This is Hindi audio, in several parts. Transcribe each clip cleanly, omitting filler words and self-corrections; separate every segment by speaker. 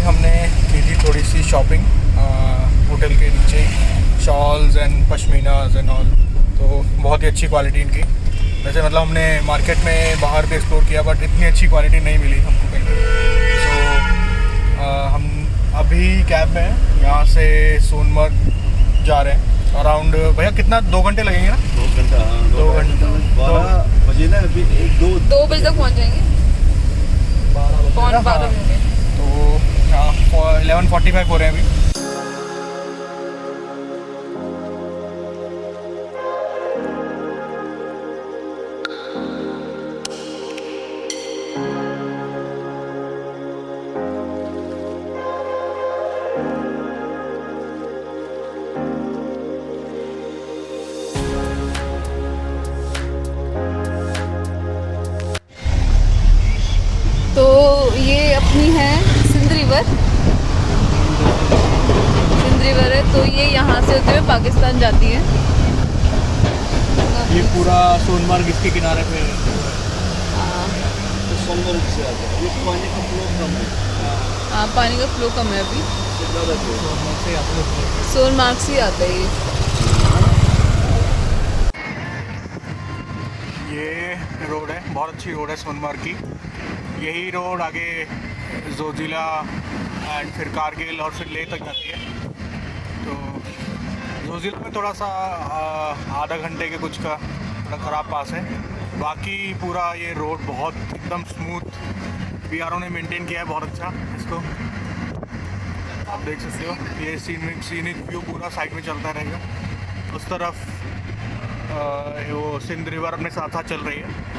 Speaker 1: हमने की थी थोड़ी सी शॉपिंग होटल के नीचे, शॉल्स एंड पश्मीनाज एंड ऑल, तो बहुत ही अच्छी क्वालिटी इनकी। वैसे मतलब हमने मार्केट में बाहर भी एक्सप्लोर किया बट इतनी अच्छी क्वालिटी नहीं मिली हमको कहीं। तो हम अभी कैब में हैं, यहाँ से सोनमर्ग जा रहे हैं। अराउंड भैया कितना 2 घंटे लगेंगे ना?
Speaker 2: 2 घंटा, हाँ
Speaker 1: 2 घंटे
Speaker 2: 12 बजे ना, अभी
Speaker 3: 2 बजे तक पहुँच जाएंगे। 12 बजे
Speaker 1: तो 11:45 हो रहे हैं अभी।
Speaker 3: तो ये अपनी है सिंध रिवर है, तो ये यहाँ से होते हुए पाकिस्तान जाती है।
Speaker 1: ये पूरा सोनमर्ग इसके किनारे पे है।
Speaker 2: तो सोनमर्ग से आता है। ये पानी का फ्लो कम है।
Speaker 3: हाँ, पानी का फ्लो कम है अभी। सोनमार्ग से आता है
Speaker 1: ये रोड है, बहुत अच्छी रोड है सोनमर्ग की। यही रोड आगे जोजिला एंड फिर कारगिल और फिर लेह तक जाती है। तो जोजिला में थोड़ा सा आधा घंटे के कुछ का थोड़ा ख़राब पास है, बाकी पूरा ये रोड बहुत एकदम स्मूथ बीआरओ ने मेंटेन किया है बहुत अच्छा इसको। आप देख सकते हो ये सीनिक व्यू पूरा साइड में चलता रहेगा। उस तरफ वो सिंध रिवर अपने साथ साथ चल रही है।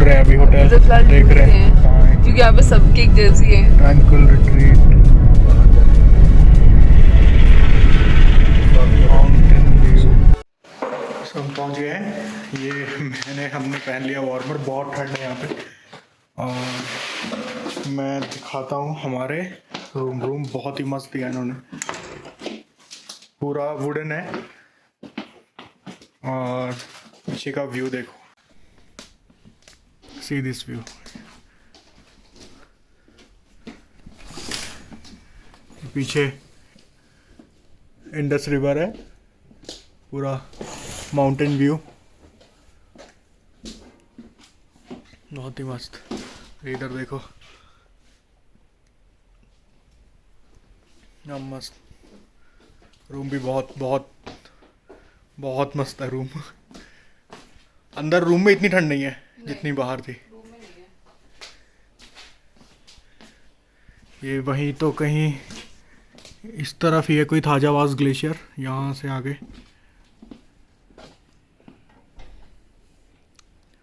Speaker 1: रहे हैं अभी होटल,
Speaker 3: तो फिलहाल
Speaker 1: देख रहे हैं
Speaker 3: हैं क्योंकि यहाँ पे सबकी एक जैसी है।
Speaker 1: Tranquil retreat, mountain view. सब पहुँच गए हैं। ये हमने पहन लिया वार्मर, बहुत ठंड है यहाँ पे। और मैं दिखाता हूँ हमारे रूम बहुत ही मस्त दिया इन्होंने, पूरा वुडन है। और पीछे का व्यू देखो, सी दिस व्यू। पीछे इंडस रिवर है, पूरा माउंटेन व्यू, बहुत ही मस्त। इधर देखो, मस्त रूम भी बहुत बहुत बहुत मस्त है रूम। अंदर रूम में इतनी ठंड नहीं है जितनी बाहर थी। ये वहीं तो कहीं इस तरफ ही है कोई थाजावास ग्लेशियर, यहाँ से आगे।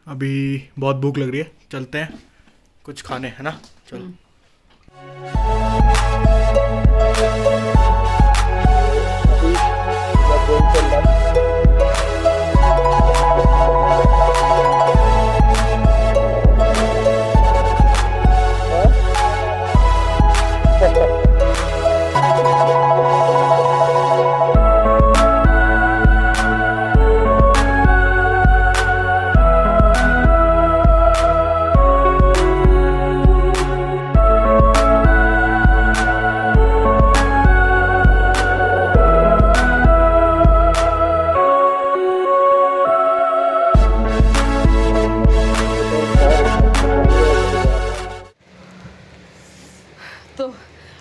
Speaker 1: अभी बहुत भूख लग रही है, चलते हैं कुछ खाने, है ना? चलो।
Speaker 3: तो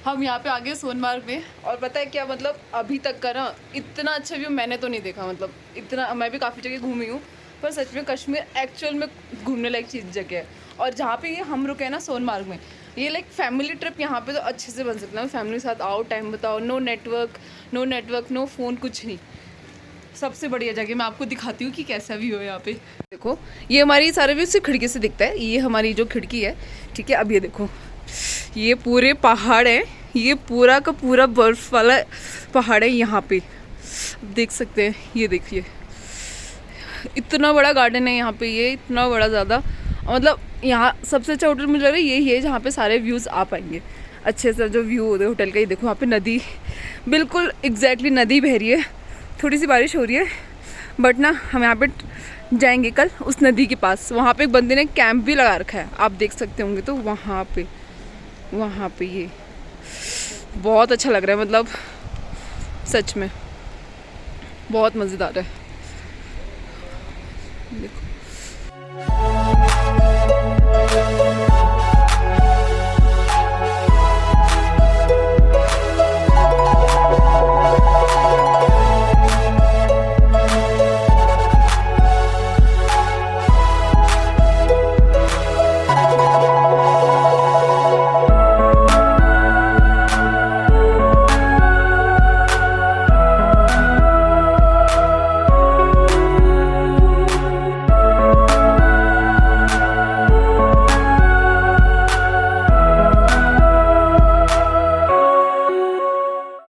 Speaker 3: हम यहाँ पे आ गए सोनमार्ग में, और पता है क्या, मतलब अभी तक का ना इतना अच्छा व्यू मैंने तो नहीं देखा। मतलब इतना, मैं भी काफ़ी जगह घूमी हूँ, पर सच में कश्मीर एक्चुअल में घूमने लायक चीज़ जगह है। और जहाँ पे ये हम रुके हैं ना सोनमार्ग में, ये लाइक फैमिली ट्रिप यहाँ पे तो अच्छे से बन सकता है। फैमिली के साथ आओ, टाइम बताओ, नो नेटवर्क नो फ़ोन, कुछ नहीं। सबसे बढ़िया जगह मैं आपको दिखाती हूँ कि कैसा व्यू है यहाँ पे। देखो, ये हमारी सारे व्यू सिर्फ खिड़की से दिखता है। ये हमारी जो खिड़की है, ठीक है। अब ये देखो, ये पूरे पहाड़ है, ये पूरा का पूरा बर्फ वाला पहाड़ है यहाँ पे, देख सकते हैं। ये देखिए, इतना बड़ा गार्डन है यहाँ पे, ये इतना बड़ा ज़्यादा। मतलब यहाँ सबसे अच्छा होटल मुझे लग रहा है यही है जहाँ पे सारे व्यूज़ आ पाएंगे अच्छे से। जो व्यू होते होटल का, ही देखो यहाँ पे नदी, बिल्कुल एग्जैक्टली नदी बह रही है। थोड़ी सी बारिश हो रही है, बट ना हम यहाँ पे जाएंगे कल उस नदी के पास। वहाँ पे एक बंदे ने कैंप भी लगा रखा है, आप देख सकते होंगे। तो वहाँ पे ये बहुत अच्छा लग रहा है, मतलब सच में बहुत मज़ेदार है। देखो